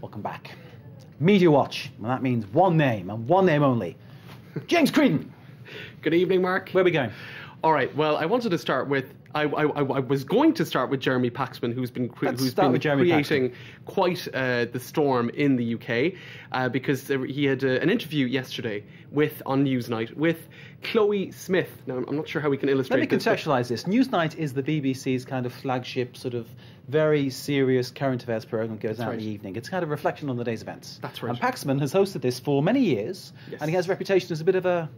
Welcome back. Media Watch, and that means one name, and one name only. James Creedon. Good evening, Mark. Where are we going? All right, well, I wanted to start with... I was going to start with Jeremy Paxman, who's been creating quite the storm in the UK, because he had an interview yesterday on Newsnight with Chloe Smith. Now, I'm not sure how we can illustrate this. Let me contextualise this. Newsnight is the BBC's kind of flagship, sort of very serious current affairs programme that goes out in the evening. It's kind of a reflection on the day's events. That's right. And Paxman has hosted this for many years, and he has a reputation as a bit of a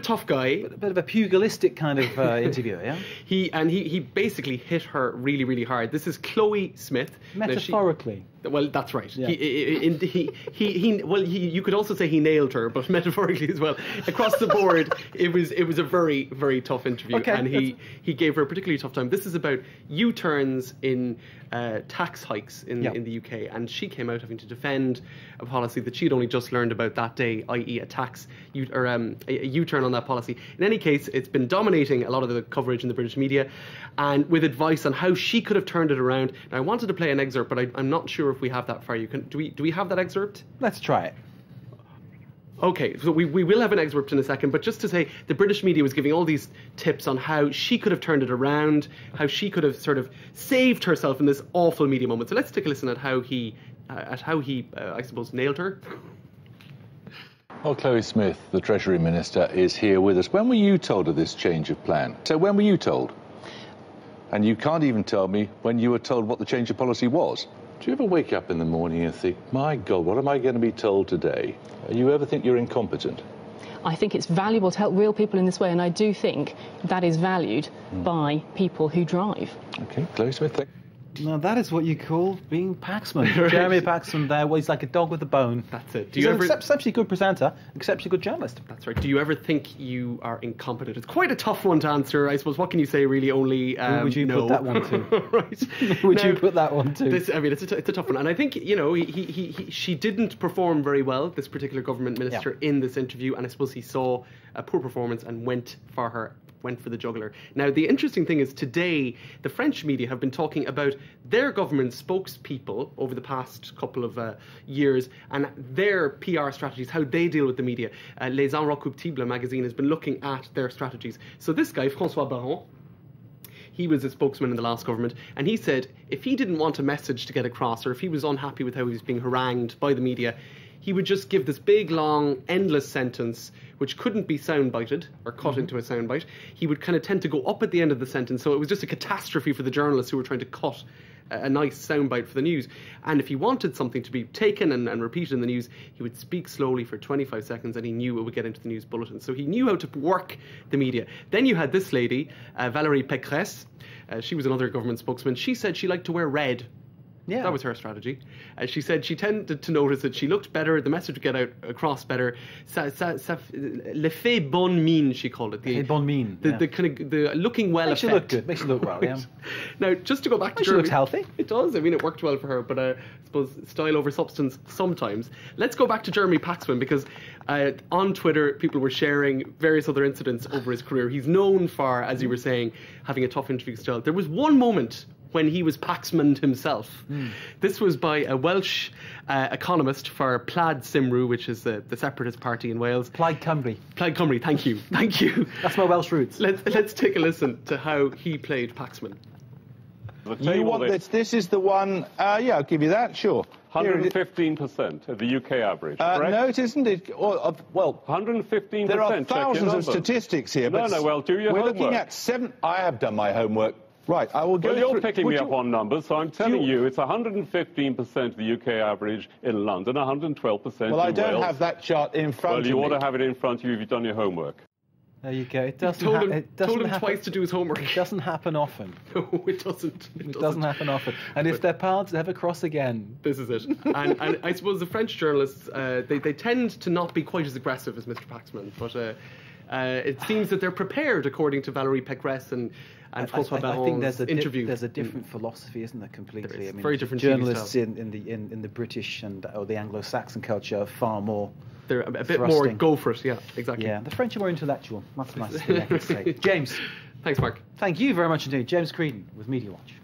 tough guy. A bit of a pugilistic kind of interviewer, yeah? He basically hit her really, really hard. This is Chloe Smith. Metaphorically. Well, that's right. Yeah. You could also say he nailed her, but metaphorically as well. Across the board, it was a very, very tough interview, and he gave her a particularly tough time. This is about U-turns in tax hikes in the UK, and she came out having to defend a policy that she'd only just learned about that day, i.e. a U-turn on that policy. In any case, it's been dominating a lot of the coverage in the British media, and with advice on how she could have turned it around. Now, I wanted to play an excerpt, but I'm not sure if we have that for you. Do we have that excerpt? Let's try it. Okay, so we will have an excerpt in a second, but just to say, the British media was giving all these tips on how she could have turned it around, how she could have sort of saved herself in this awful media moment. So let's take a listen at how he, I suppose, nailed her. Well, Chloe Smith, the Treasury Minister, is here with us. When were you told of this change of plan? So when were you told? And you can't even tell me when you were told what the change of policy was. Do you ever wake up in the morning and think, my God, what am I going to be told today? You ever think you're incompetent? I think it's valuable to help real people in this way, and I do think that is valued by people who drive. OK, Chloe Smith, Now, that is what you call being Paxman. Jeremy Paxman there, well, he's like a dog with a bone. That's it. He's an exceptionally good presenter, exceptionally good journalist. That's right. Do you ever think you are incompetent? It's quite a tough one to answer, I suppose. What can you say, really? Only who would you put that one to? Right. Who would you put that one to? It's a tough one. And I think, she didn't perform very well, this particular government minister, in this interview. And I suppose he saw a poor performance and went for the jugular. Now, the interesting thing is today, the French media have been talking about their government spokespeople over the past couple of years and their PR strategies, how they deal with the media. Les Inrecuptibles magazine has been looking at their strategies. So this guy, François Baron, he was a spokesman in the last government, and he said if he didn't want a message to get across, or if he was unhappy with how he was being harangued by the media, he would just give this big, long, endless sentence which couldn't be soundbited or cut into a soundbite. He would kind of tend to go up at the end of the sentence, so it was just a catastrophe for the journalists who were trying to cut a nice soundbite for the news. And if he wanted something to be taken and repeated in the news, he would speak slowly for 25 seconds, and he knew it would get into the news bulletin. So he knew how to work the media. Then you had this lady, Valérie Pécresse. She was another government spokesman. She said she liked to wear red. Yeah. That was her strategy. She said she tended to notice that she looked better, the message would get across better. L'effet bonne mine, she called it. The bonne mine. The kind of the looking well effect. Makes you look good. Makes you look well, yeah. Now, just to go back to Germany. She looks healthy. It does. I mean, it worked well for her, but I suppose style over substance sometimes. Let's go back to Jeremy Paxman, because on Twitter, people were sharing various other incidents over his career. He's known for, as you were saying, having a tough interview style. There was one moment when he was Paxman himself. This was by a Welsh economist for Plaid Cymru, which is the separatist party in Wales. Plaid Cymru. Plaid Cymru, thank you. Thank you. That's my Welsh roots. Let's take a listen to how he played Paxman. You want this? This is the one, yeah, I'll give you that, sure. 115% of the UK average, correct? No, it isn't. Well, 115%. There are thousands of statistics here. No, well, do your homework. We're looking at I have done my homework. Right, I will go Well, you're picking me up on numbers, so I'm telling you it's 115% of the UK average in London, 112% in Wales. Well, I don't have that chart in front of me. Well, you ought to have it in front of you if you've done your homework. There you go. It doesn't told him twice to do his homework. It doesn't happen often. No, it doesn't. It doesn't happen often. And if their paths ever cross again... This is it. and I suppose the French journalists, they tend to not be quite as aggressive as Mr. Paxman, but it seems that they're prepared, according to Valérie Pécresse and François Baron's interview. There's a different philosophy, isn't there, completely? There is. I mean, very different journalists in the British or the Anglo-Saxon culture are far more... They're a bit more go for it, yeah, exactly. Yeah, the French are more intellectual. That's nice to say. James. Thanks, Mark. Thank you very much indeed. James Creedon with Media Watch.